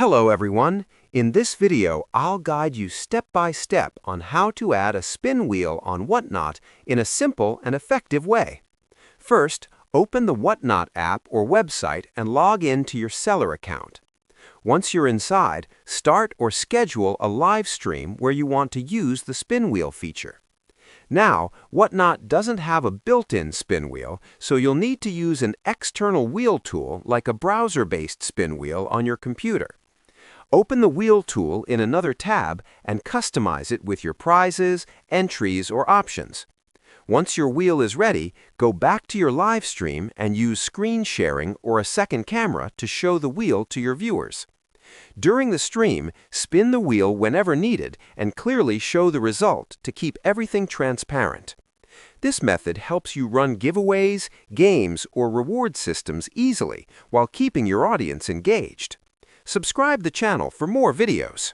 Hello everyone! In this video, I'll guide you step by step on how to add a spin wheel on Whatnot in a simple and effective way. First, open the Whatnot app or website and log in to your seller account. Once you're inside, start or schedule a live stream where you want to use the spin wheel feature. Now, Whatnot doesn't have a built-in spin wheel, so you'll need to use an external wheel tool like a browser-based spin wheel on your computer. Open the Wheel tool in another tab and customize it with your prizes, entries, or options. Once your wheel is ready, go back to your live stream and use screen sharing or a second camera to show the wheel to your viewers. During the stream, spin the wheel whenever needed and clearly show the result to keep everything transparent. This method helps you run giveaways, games, or reward systems easily while keeping your audience engaged. Subscribe the channel for more videos.